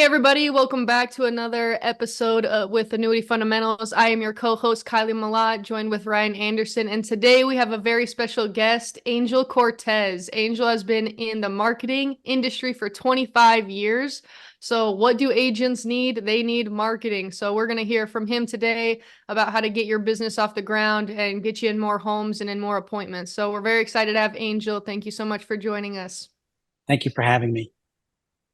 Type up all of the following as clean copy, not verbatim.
everybody, welcome back to another episode with Annuity Fundamentals. I am your co-host Kylie Malat, joined with Ryan Anderson, and today we have a very special guest, Angel Cortes. Angel has been in the marketing industry for 25 years. So what do agents need? They need marketing. So we're going to hear from him today about how to get your business off the ground and get you in more homes and in more appointments. So we're very excited to have Angel. Thank you so much for joining us. Thank you for having me.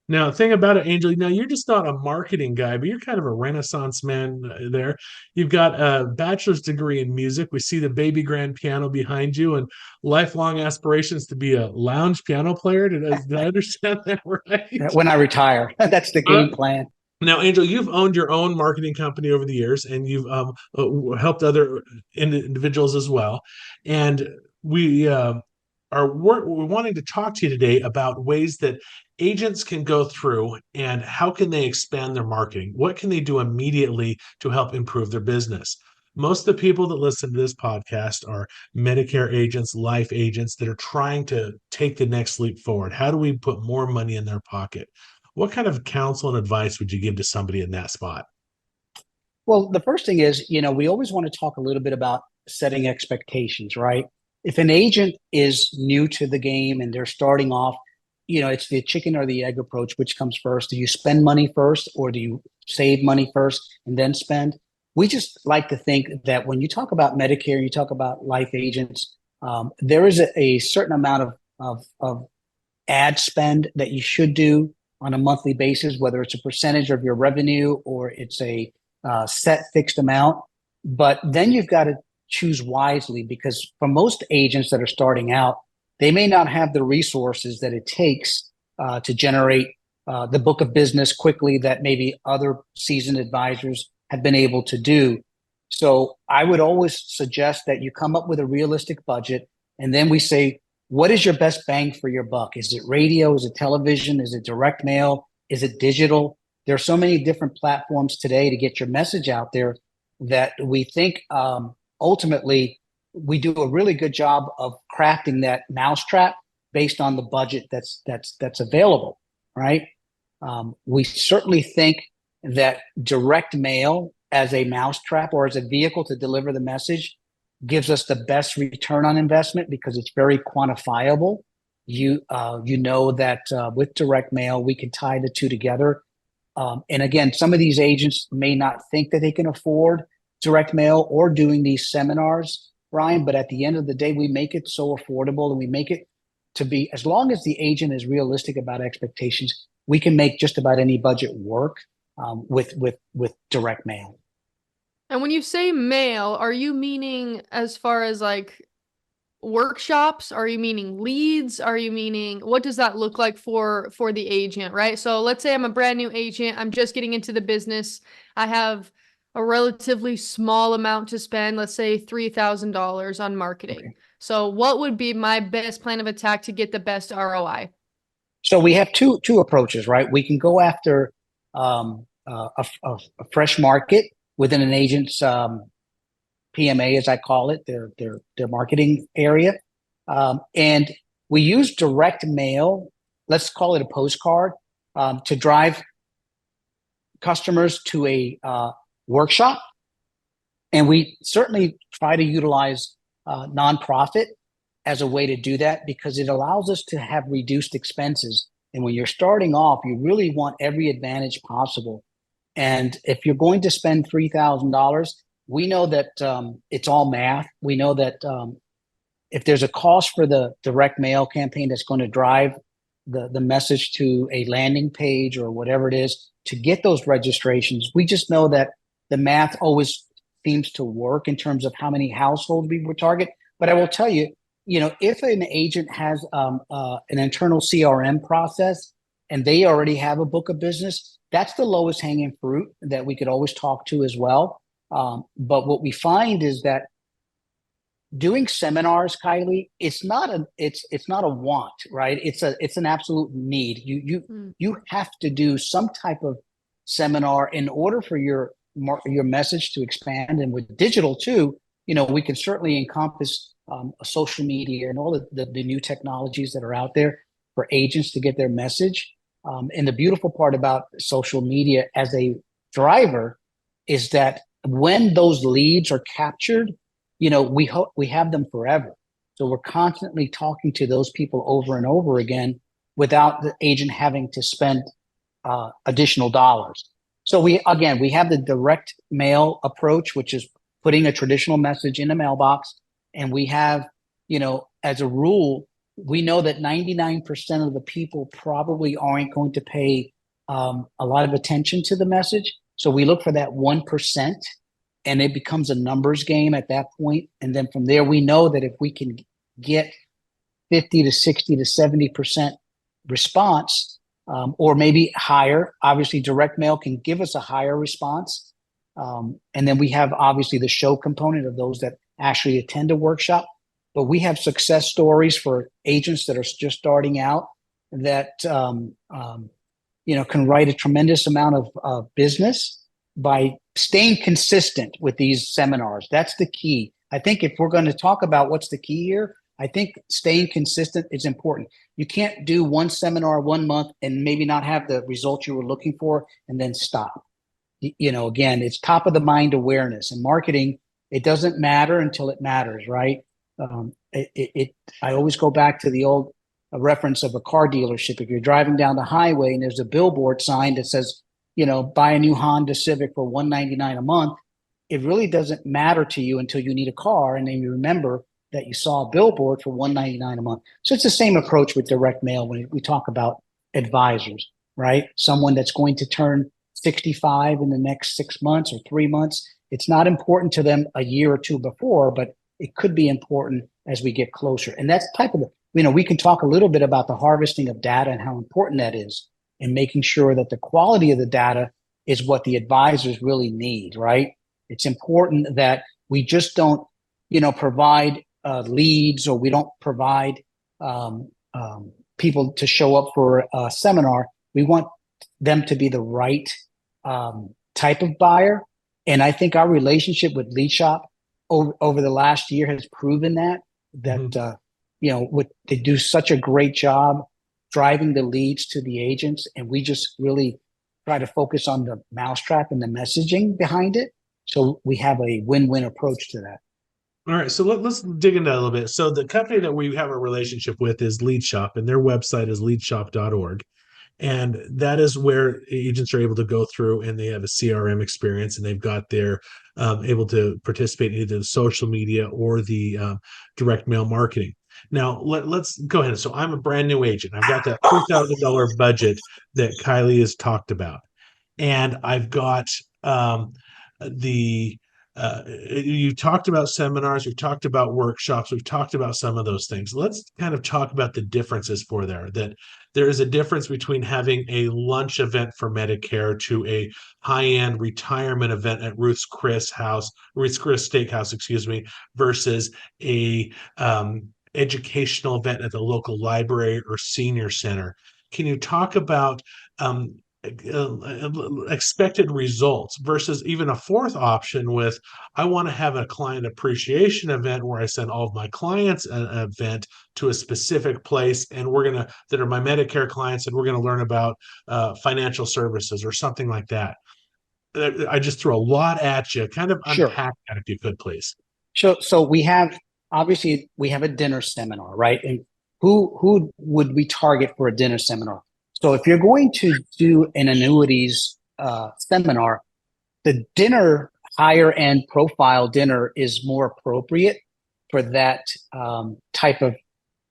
Now, the thing about it, Angel, now you're just not a marketing guy, but you're kind of a renaissance man there. You've got a bachelor's degree in music. We see the baby grand piano behind you and lifelong aspirations to be a lounge piano player. Did I understand that right? When I retire, that's the game plan. Now, Angel, you've owned your own marketing company over the years, and you've helped other individuals as well. And we're wanting to talk to you today about ways that agents can go through and how can they expand their marketing? What can they do immediately to help improve their business? Most of the people that listen to this podcast are Medicare agents, life agents that are trying to take the next leap forward. How do we put more money in their pocket? What kind of counsel and advice would you give to somebody in that spot? Well, the first thing is, we always want to talk a little bit about setting expectations, right? If an agent is new to the game and they're starting off, it's the chicken or the egg approach. Which comes first? Do you spend money first, or do you save money first and then spend? We just like to think that when you talk about Medicare, you talk about life agents, there is a certain amount of ad spend that you should do on a monthly basis, whether it's a percentage of your revenue or it's a set fixed amount. But then you've got to choose wisely, because for most agents that are starting out, they may not have the resources that it takes to generate the book of business quickly that maybe other seasoned advisors have been able to do. So I would always suggest that you come up with a realistic budget, and then we say, what is your best bang for your buck? Is it radio? Is it television? Is it direct mail? Is it digital? There are so many different platforms today to get your message out there that we think ultimately we do a really good job of crafting that mousetrap based on the budget that's available, right? We certainly think that direct mail as a mousetrap or as a vehicle to deliver the message gives us the best return on investment because it's very quantifiable. You know that with direct mail, we can tie the two together. And again, some of these agents may not think that they can afford direct mail or doing these seminars, Ryan, but at the end of the day, we make it so affordable, and we make it to be, as long as the agent is realistic about expectations, we can make just about any budget work with direct mail. And when you say mail, are you meaning as far as like workshops? Are you meaning leads? Are you meaning, what does that look like for the agent, right? So let's say I'm a brand new agent. I'm just getting into the business. I have a relatively small amount to spend, let's say $3,000 on marketing. Okay. So what would be my best plan of attack to get the best ROI? So we have two approaches, right? We can go after a fresh market within an agent's PMA, as I call it, their marketing area. And we use direct mail, let's call it a postcard, to drive customers to a workshop. And we certainly try to utilize nonprofit as a way to do that, because it allows us to have reduced expenses. And when you're starting off, you really want every advantage possible. And if you're going to spend $3,000, we know that it's all math. We know that if there's a cost for the direct mail campaign that's going to drive the message to a landing page or whatever it is to get those registrations, we just know that the math always seems to work in terms of how many households we would target. But I will tell you, if an agent has an internal CRM process and they already have a book of business, that's the lowest hanging fruit that we could always talk to as well. But what we find is that doing seminars, Kylie, it's not a want, right? It's an absolute need. You have to do some type of seminar in order for your message to expand. And with digital too, we can certainly encompass social media and all the new technologies that are out there for agents to get their message. And the beautiful part about social media as a driver is that when those leads are captured, we have them forever. So we're constantly talking to those people over and over again without the agent having to spend additional dollars. So we have the direct mail approach, which is putting a traditional message in a mailbox. And we have, as a rule, we know that 99% of the people probably aren't going to pay a lot of attention to the message. So we look for that 1%, and it becomes a numbers game at that point. And then from there, we know that if we can get 50 to 60 to 70% response, or maybe higher, obviously direct mail can give us a higher response. And then we have obviously the show component of those that actually attend a workshop. But we have success stories for agents that are just starting out that can write a tremendous amount of business by staying consistent with these seminars. That's the key. I think if we're going to talk about what's the key here, I think staying consistent is important. You can't do one seminar 1 month and maybe not have the results you were looking for and then stop. Again, it's top of the mind awareness. And marketing, it doesn't matter until it matters, right? I always go back to the old reference of a car dealership. If you're driving down the highway and there's a billboard sign that says, buy a new Honda Civic for $199 a month, it really doesn't matter to you until you need a car, and then you remember that you saw a billboard for $199 a month. So it's the same approach with direct mail when we talk about advisors, right? Someone that's going to turn 65 in the next 6 months or 3 months. It's not important to them a year or two before, but it could be important as we get closer. And that's type of we can talk a little bit about the harvesting of data and how important that is, and making sure that the quality of the data is what the advisors really need, right? It's important that we just don't, provide leads, or we don't provide people to show up for a seminar. We want them to be the right type of buyer. And I think our relationship with Lead Shop over the last year has proven that they do such a great job driving the leads to the agents. And we just really try to focus on the mousetrap and the messaging behind it. So we have a win-win approach to that. All right, so let's dig into that a little bit. So the company that we have a relationship with is Lead Shop, and their website is leadshop.org. And that is where agents are able to go through, and they have a CRM experience, and they've got their able to participate in either the social media or the direct mail marketing. Now, let's go ahead. So I'm a brand new agent. I've got that $3,000 budget that Kylie has talked about. And I've got you talked about seminars, we've talked about workshops, we've talked about some of those things. Let's kind of talk about the differences for that there is a difference between having a lunch event for Medicare to a high-end retirement event at Ruth's Chris Steakhouse, versus a educational event at the local library or senior center. Can you talk about expected results versus even a fourth option with, I want to have a client appreciation event where I send all of my clients an event to a specific place, and that are my Medicare clients, and we're going to learn about financial services or something like that. I just threw a lot at you. Kind of unpack that if you could, please. Sure. So we have a dinner seminar, right? And who would we target for a dinner seminar? So if you're going to do an annuities seminar, the dinner, higher end profile dinner, is more appropriate for that type of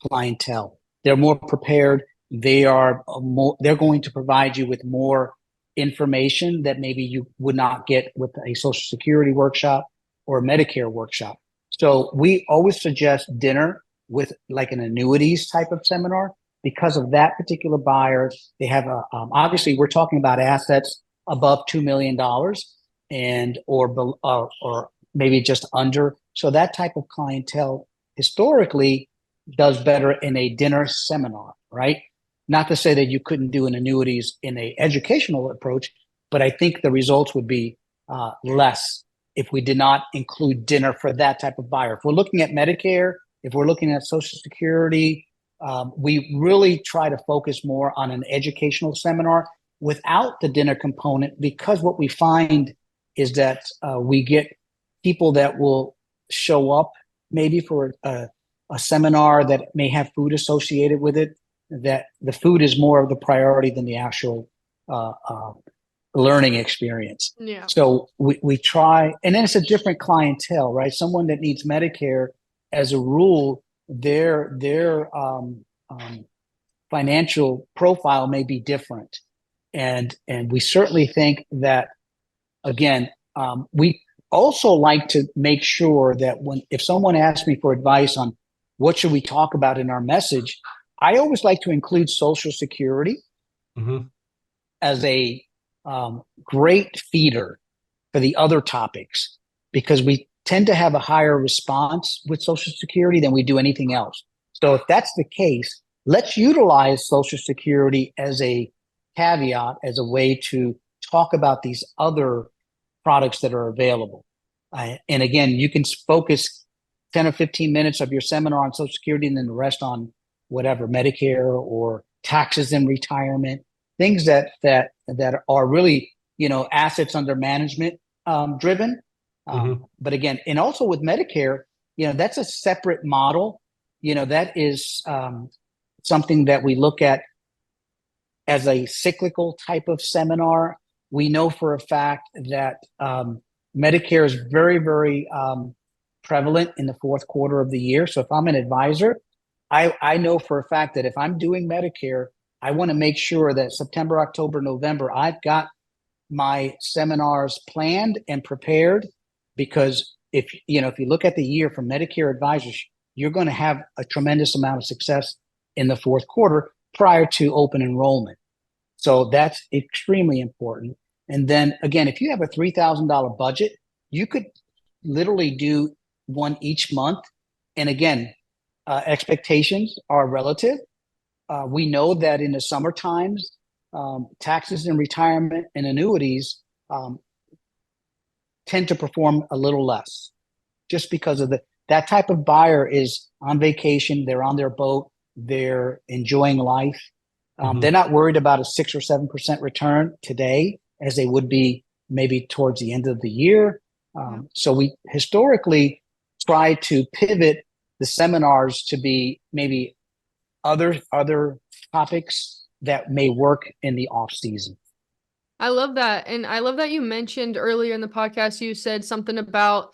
clientele. They're more prepared. They're going to provide you with more information that maybe you would not get with a Social Security workshop or a Medicare workshop. So we always suggest dinner with like an annuities type of seminar. Because of that particular buyer, they have obviously we're talking about assets above $2 million or maybe just under. So that type of clientele historically does better in a dinner seminar, right? Not to say that you couldn't do an annuities in a educational approach, but I think the results would be less if we did not include dinner for that type of buyer. If we're looking at Medicare, if we're looking at Social Security, We really try to focus more on an educational seminar without the dinner component, because what we find is that we get people that will show up maybe for a seminar that may have food associated with it, that the food is more of the priority than the actual learning experience. Yeah. So we try, and then it's a different clientele, right? Someone that needs Medicare, as a rule, their financial profile may be different. And we certainly think that, again, we also like to make sure that if someone asks me for advice on what should we talk about in our message, I always like to include Social Security as a great feeder for the other topics, because we tend to have a higher response with Social Security than we do anything else. So if that's the case, let's utilize Social Security as a caveat, as a way to talk about these other products that are available. And again, you can focus 10 or 15 minutes of your seminar on Social Security and then the rest on whatever, Medicare or taxes and retirement, things that are really, assets under management driven. But again, and also with Medicare, that's a separate model. That is something that we look at as a cyclical type of seminar. We know for a fact that Medicare is very, very prevalent in the fourth quarter of the year. So if I'm an advisor, I know for a fact that if I'm doing Medicare, I want to make sure that September, October, November, I've got my seminars planned and prepared, because if you look at the year for Medicare advisors, you're going to have a tremendous amount of success in the fourth quarter prior to open enrollment. So that's extremely important. And then again, if you have a $3,000 budget, you could literally do one each month. And again, expectations are relative. We know that in the summer times, taxes and retirement and annuities tend to perform a little less, just because of that type of buyer is on vacation, they're on their boat, they're enjoying life. They're not worried about a 6 or 7% return today as they would be maybe towards the end of the year. So we historically try to pivot the seminars to be maybe other topics that may work in the off season. I love that. And I love that you mentioned earlier in the podcast, you said something about,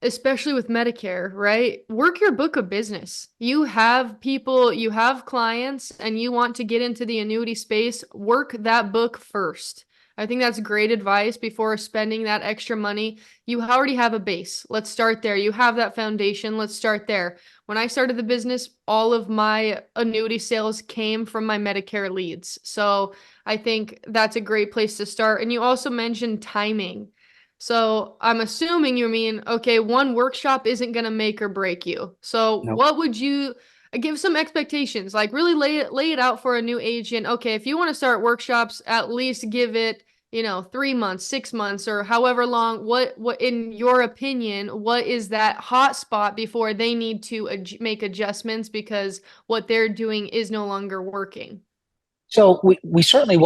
especially with Medicare, right? Work your book of business. You have people, you have clients, and you want to get into the annuity space, work that book first. I think that's great advice before spending that extra money. You already have a base. Let's start there. You have that foundation. Let's start there. When I started the business, all of my annuity sales came from my Medicare leads. So I think that's a great place to start. And you also mentioned timing. So I'm assuming you mean, okay, one workshop isn't going to make or break you. So Nope. what would you give some expectations, like really lay it out for a new agent? Okay, if you want to start workshops, at least give it, 3 months, 6 months, or however long. What in your opinion, what is that hot spot before they need to make adjustments because what they're doing is no longer working? So we certainly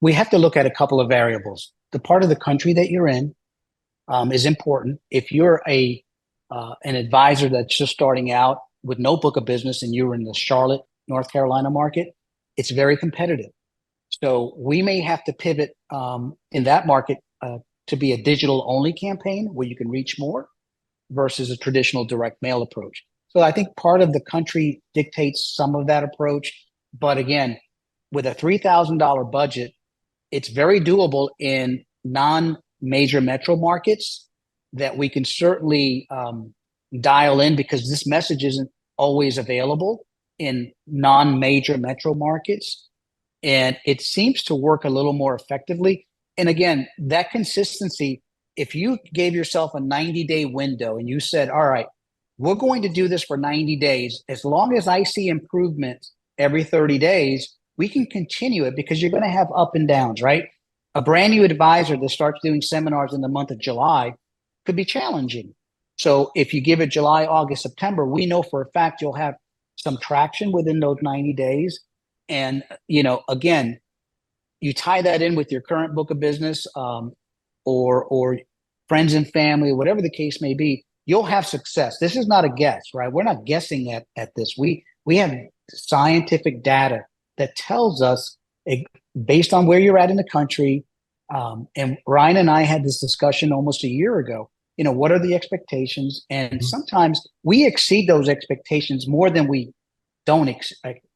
we have to look at a couple of variables. The part of the country that you're in is important. If you're an advisor that's just starting out with no book of business and you're in the Charlotte, North Carolina market, it's very competitive. So we may have to pivot in that market to be a digital only campaign where you can reach more versus a traditional direct mail approach. So I think part of the country dictates some of that approach. But again, with a $3,000 budget, it's very doable in non-major metro markets that we can certainly dial in, because this message isn't always available in non-major metro markets. And it seems to work a little more effectively. And again, that consistency, if you gave yourself a 90-day window and you said, all right, we're going to do this for 90 days. As long as I see improvement every 30 days, we can continue it, because you're going to have up and downs, right? A brand new advisor that starts doing seminars in the month of July could be challenging. So if you give it July, August, September, we know for a fact you'll have some traction within those 90 days. And, again, you tie that in with your current book of business, or friends and family, whatever the case may be, you'll have success. This is not a guess, right? We're not guessing at this. We have scientific data that tells us, based on where you're at in the country, and Ryan and I had this discussion almost a year ago, what are the expectations? And sometimes we exceed those expectations more than we don't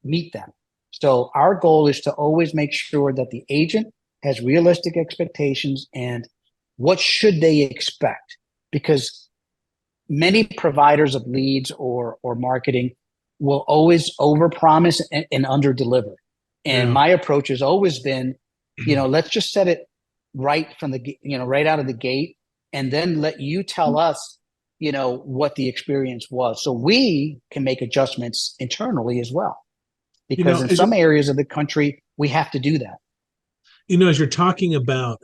meet them. So our goal is to always make sure that the agent has realistic expectations and what should they expect? Because many providers of leads or marketing will always overpromise and underdeliver. And my approach has always been, let's just set it right from right out of the gate, and then let you tell us, what the experience was, so we can make adjustments internally as well. Because in some areas of the country, we have to do that. As you're talking about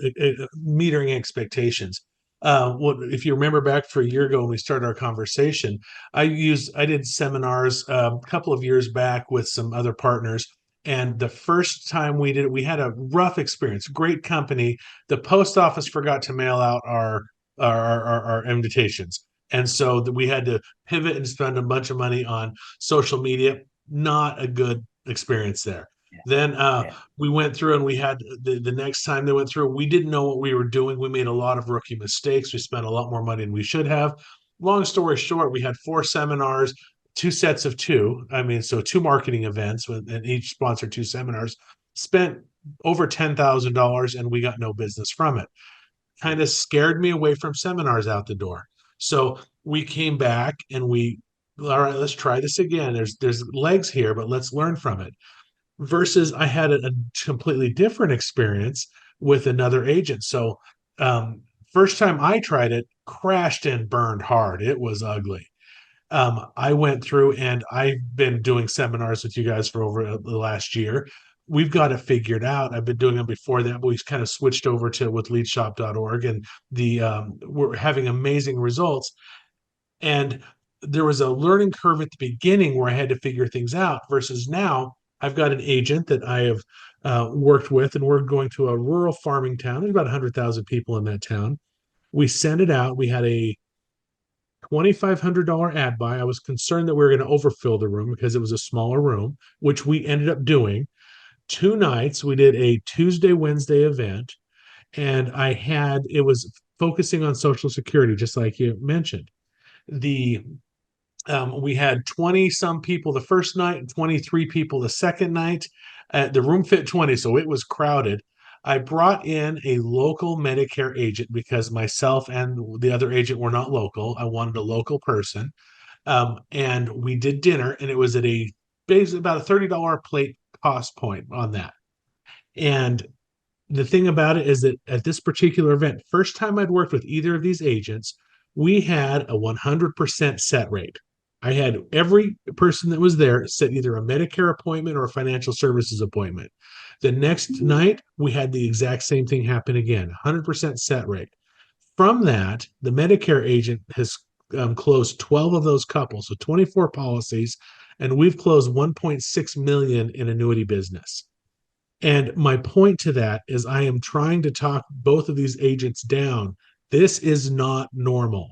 metering expectations, if you remember back for a year ago when we started our conversation, I did seminars a couple of years back with some other partners. And the first time we did it, we had a rough experience. Great company. The post office forgot to mail out our invitations. And so we had to pivot and spend a bunch of money on social media. Not a good experience there. Then we went through, and we had the next time they went through, we didn't know what we were doing. We made a lot of rookie mistakes. We spent a lot more money than we should have. Long story short, we had 4 seminars, 2 sets of 2. So 2 marketing events, and each sponsored 2 seminars, spent over $10,000, and we got no business from it. Kind of scared me away from seminars out the door. So we came back and all right, let's try this again. There's legs here, but let's learn from it. Versus I had a completely different experience with another agent. So first time I tried it, crashed and burned hard. It was ugly. I went through, and I've been doing seminars with you guys for over the last year. We've got it figured out. I've been doing them before that, but we kind of switched over to with leadshop.org, and we're having amazing results. And there was a learning curve at the beginning where I had to figure things out, versus now I've got an agent that I have worked with, and we're going to a rural farming town. There's about 100,000 people in that town. We sent it out. We had a $2,500 ad buy. I was concerned that we were going to overfill the room because it was a smaller room, which we ended up doing. 2 nights. We did a Tuesday, Wednesday event, and it was focusing on Social Security, just like you mentioned. We had 20 some people the first night and 23 people the second night. The room fit 20, so it was crowded. I brought in a local Medicare agent because myself and the other agent were not local. I wanted a local person. And we did dinner, and it was at basically about a $30 plate cost point on that. And the thing about it is that at this particular event, first time I'd worked with either of these agents, we had a 100% set rate. I had every person that was there set either a Medicare appointment or a financial services appointment. The next night, we had the exact same thing happen again, 100% set rate. From that, the Medicare agent has closed 12 of those couples, so 24 policies, and we've closed $1.6 million in annuity business. And my point to that is I am trying to talk both of these agents down. This is not normal.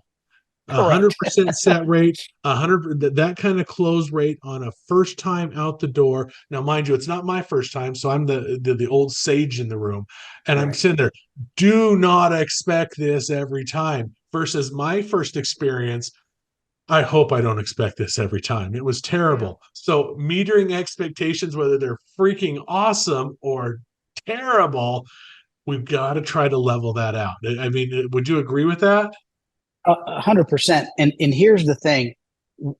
100% set rate, 100 that kind of close rate on a first time out the door. Now, mind you, it's not my first time, so I'm the old sage in the room, and I'm sitting there. Do not expect this every time. Versus my first experience, I hope I don't expect this every time. It was terrible. So metering expectations, whether they're freaking awesome or terrible, we've got to try to level that out. I mean, would you agree with that? 100%. And here's the thing.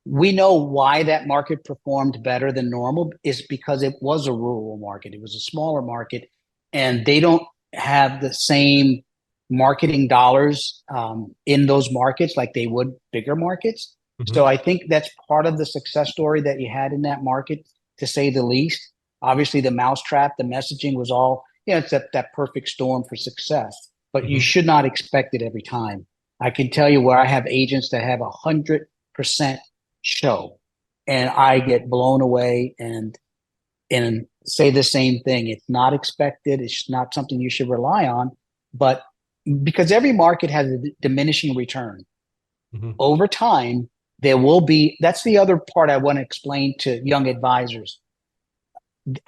We know why that market performed better than normal is because it was a rural market. It was a smaller market, and they don't have the same marketing dollars in those markets like they would bigger markets. Mm-hmm. So I think that's part of the success story that you had in that market, to say the least. Obviously, the mousetrap, the messaging was all, it's that perfect storm for success, but you should not expect it every time. I can tell you where I have agents that have 100% show. and I get blown away and say the same thing. It's not expected. It's not something you should rely on, but because every market has a diminishing return over time, there will be. That's the other part I want to explain to young advisors.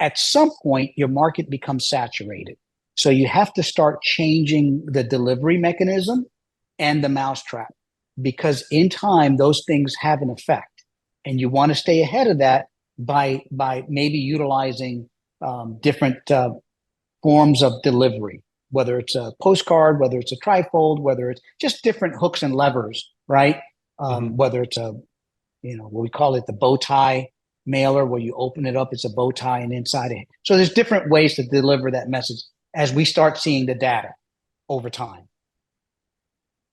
At some point, your market becomes saturated. So you have to start changing the delivery mechanism and the mousetrap, because in time, those things have an effect. And you want to stay ahead of that by maybe utilizing different forms of delivery, whether it's a postcard, whether it's a trifold, whether it's just different hooks and levers, right? Whether it's what we call it, the bow tie mailer, where you open it up, it's a bow tie, and inside it. So there's different ways to deliver that message as we start seeing the data over time.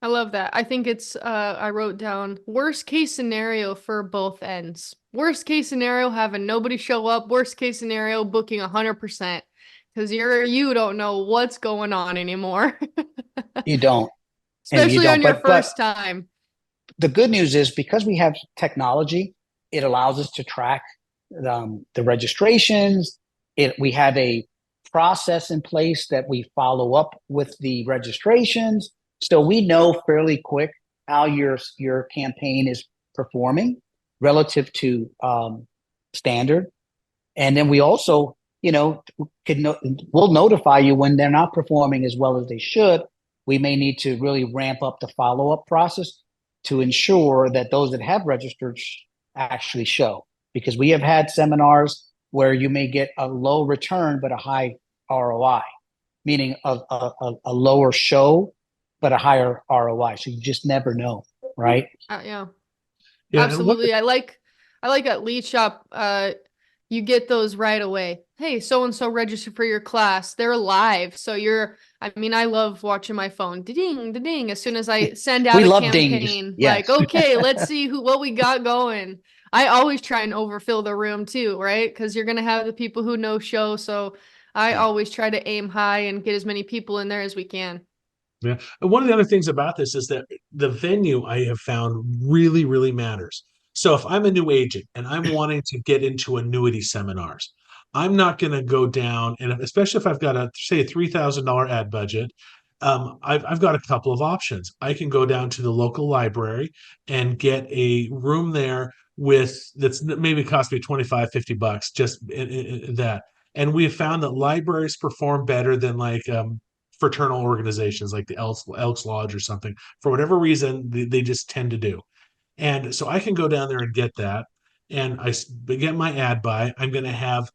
I love that. I think it's, I wrote down worst case scenario for both ends. Worst case scenario, having nobody show up. Worst case scenario, booking 100%. Because you don't know what's going on anymore. You don't. Especially on your first time. The good news is, because we have technology, it allows us to track the registrations. We have a process in place that we follow up with the registrations. So we know fairly quick how your campaign is performing relative to standard. And then we also, we'll notify you when they're not performing as well as they should. We may need to really ramp up the follow-up process to ensure that those that have registered actually show. Because we have had seminars where you may get a low return but a high ROI, meaning a lower show but a higher ROI. So you just never know, right? Yeah, absolutely. I like at Lead Shop, you get those right away. Hey, so-and-so registered for your class. They're live. So I love watching my phone. Ding, ding. As soon as I send out a campaign, yes. Like, okay, let's see what we got going. I always try and overfill the room too, right? Because you're going to have the people who no show. So I always try to aim high and get as many people in there as we can. Yeah. And one of the other things about this is that the venue, I have found, really, really matters. So if I'm a new agent and I'm wanting to get into annuity seminars, I'm not going to go down, and especially if I've got a $3,000 ad budget, I've got a couple of options. I can go down to the local library and get a room there that's maybe cost me $25-50 just in that. And we have found that libraries perform better than fraternal organizations like the Elks Lodge or something. For whatever reason, they just tend to do. And so I can go down there and get that. And I get my ad buy. I'm going to have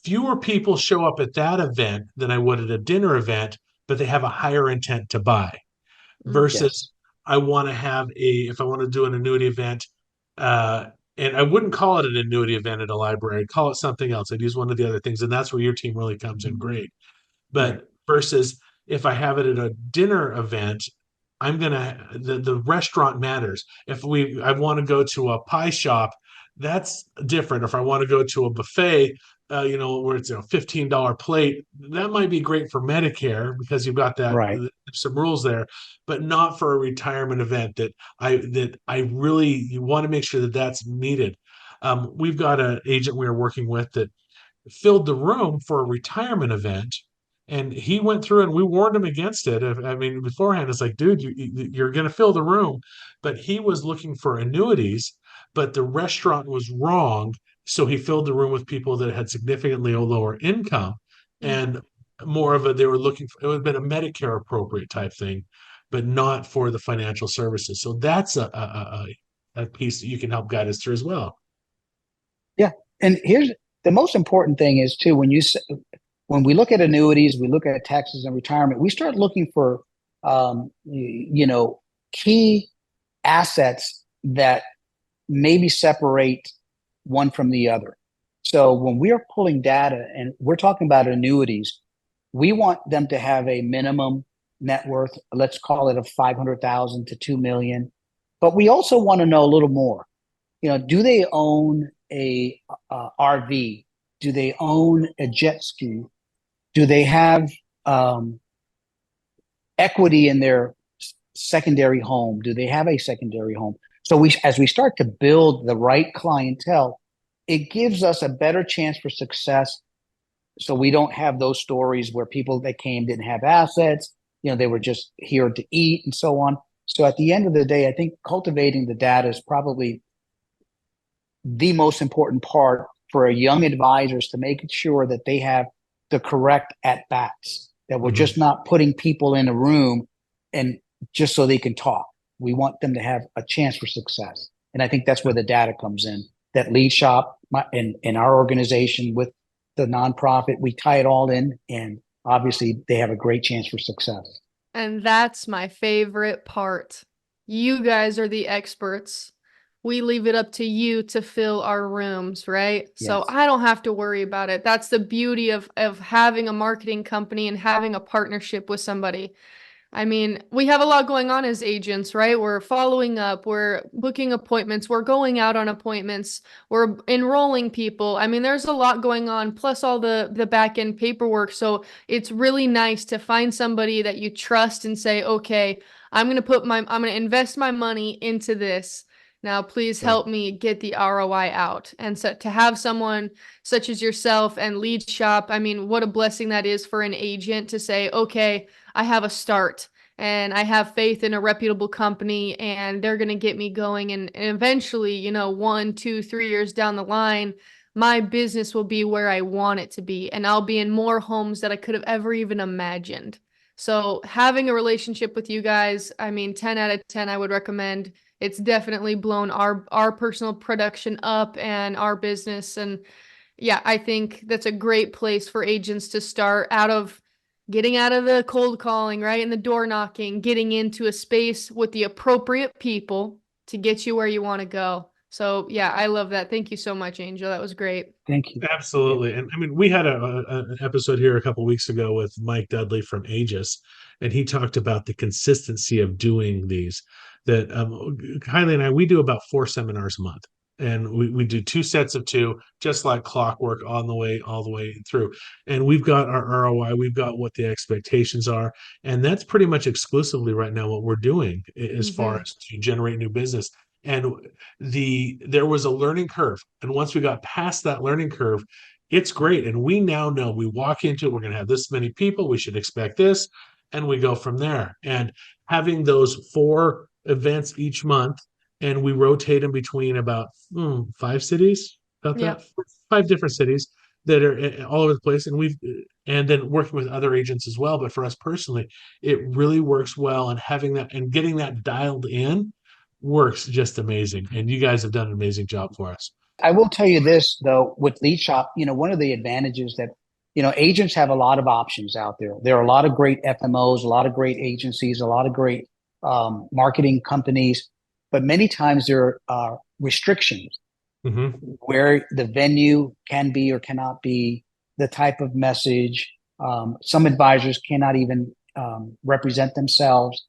fewer people show up at that event than I would at a dinner event, but they have a higher intent to buy. Versus I want to have if I want to do an annuity event, and I wouldn't call it an annuity event at a library, I'd call it something else. I'd use one of the other things. And that's where your team really comes in great. But versus if I have it at a dinner event, the restaurant matters. If I want to go to a pie shop, that's different. If I want to go to a buffet, where it's a $15 plate, that might be great for Medicare because you've got some rules there, but not for a retirement event that I really, you want to make sure that that's needed. We've got an agent we are working with that filled the room for a retirement event. And he went through and we warned him against it. Beforehand, it's like, dude, you're going to fill the room. But he was looking for annuities, but the restaurant was wrong. So he filled the room with people that had significantly lower income and more of they were looking for, it would have been a Medicare appropriate type thing, but not for the financial services. So that's a piece that you can help guide us through as well. Yeah. And here's the most important thing is too, when we look at annuities, we look at taxes and retirement, we start looking for, key assets that maybe separate one from the other. So when we are pulling data and we're talking about annuities, we want them to have a minimum net worth, let's call it of 500,000 to 2 million. But we also want to know a little more. Do they own a RV? Do they own a jet ski? Do they have equity in their secondary home? Do they have a secondary home? So as we start to build the right clientele, it gives us a better chance for success. So we don't have those stories where people that came didn't have assets, they were just here to eat and so on. So at the end of the day, I think cultivating the data is probably the most important part for a young advisors to make sure that they have the correct at bats, that we're just not putting people in a room and just so they can talk. We want them to have a chance for success. And I think that's where the data comes in. That lead shop in our organization with the nonprofit, we tie it all in, and obviously they have a great chance for success. And that's my favorite part. You guys are the experts. We leave it up to you to fill our rooms, right? So Yes. I don't have to worry about it. That's the beauty of having a marketing company and having a partnership with somebody. I mean, we have a lot going on as agents, right? We're following up, we're booking appointments, we're going out on appointments, we're enrolling people. I mean, there's a lot going on, plus all the back end paperwork. So it's really nice to find somebody that you trust and say, okay, I'm going to invest my money into this. Now, please help me get the ROI out. And so to have someone such as yourself and Lead Shop, I mean, what a blessing that is for an agent to say, okay, I have a start and I have faith in a reputable company and they're going to get me going. And eventually, 1, 2, 3 years down the line, my business will be where I want it to be. And I'll be in more homes that I could have ever even imagined. So having a relationship with you guys, I mean, 10 out of 10, I would recommend. It's definitely blown our personal production up and our business. And yeah, I think that's a great place for agents to start getting out of the cold calling, right? And the door knocking, getting into a space with the appropriate people to get you where you want to go. So yeah, I love that. Thank you so much, Angel. That was great. Thank you. Absolutely. And I mean, we had an episode here a couple of weeks ago with Mike Dudley from Aegis, and he talked about the consistency of doing these. That Kylie and I, we do about 4 seminars a month. And we do 2 sets of 2, just like clockwork all the way through. And we've got our ROI, we've got what the expectations are. And that's pretty much exclusively right now what we're doing as far as to generate new business. And there was a learning curve, and once we got past that learning curve, it's great. And we now know, we walk into it, we're going to have this many people, we should expect this, and we go from there. And having those 4 events each month, and we rotate them between about 5 cities, about Yeah. that 5 different cities that are all over the place. And then working with other agents as well. But for us personally, it really works well, and having that and getting that dialed in works just amazing. And you guys have done an amazing job for us. I will tell you this, though, with Lead Shop, one of the advantages that, agents have a lot of options out there. There are a lot of great FMOs, a lot of great agencies, a lot of great marketing companies, but many times there are restrictions where the venue can be or cannot be, the type of message. Some advisors cannot even represent themselves.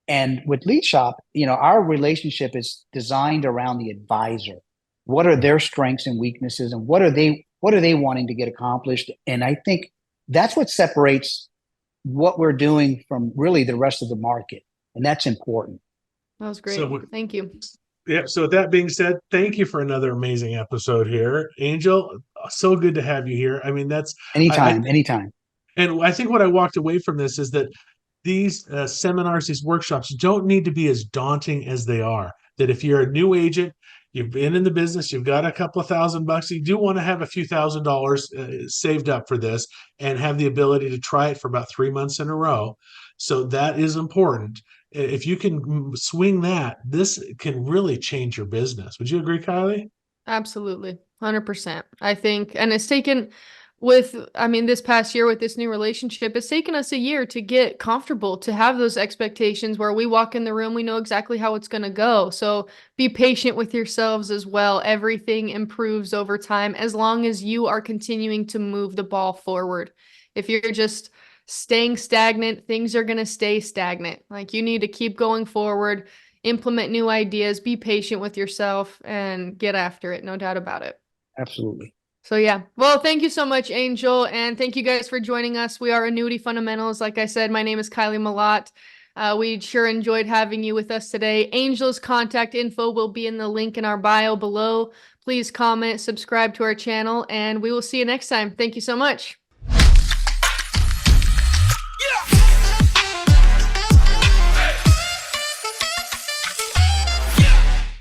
And with Lead Shop, our relationship is designed around the advisor. What are their strengths and weaknesses, and what are they wanting to get accomplished? And I think that's what separates what we're doing from really the rest of the market. And that's important. That was great. Thank you. Yeah. So with that being said, thank you for another amazing episode here. Angel, so good to have you here. I mean, that's anytime. And I think what I walked away from this is that these seminars, these workshops don't need to be as daunting as they are. That if you're a new agent, you've been in the business, you've got a couple of $1,000, you do want to have a few $1,000s saved up for this and have the ability to try it for about 3 months in a row. So that is important. If you can swing that, this can really change your business. Would you agree, Kylie? Absolutely. 100%. I think, and it's taken this past year with this new relationship, it's taken us a year to get comfortable, to have those expectations where we walk in the room, we know exactly how it's going to go. So be patient with yourselves as well. Everything improves over time as long as you are continuing to move the ball forward. If you're just staying stagnant, things are going to stay stagnant. Like, you need to keep going forward, implement new ideas, be patient with yourself, and get after it. No doubt about it. Absolutely. So yeah, well, thank you so much, Angel, and thank you guys for joining us. We are Annuity Fundamentals. Like I said, my name is Kylie Malat. We sure enjoyed having you with us today. Angel's contact info will be in the link in our bio below. Please comment, subscribe to our channel, and we will see you next time. Thank you so much.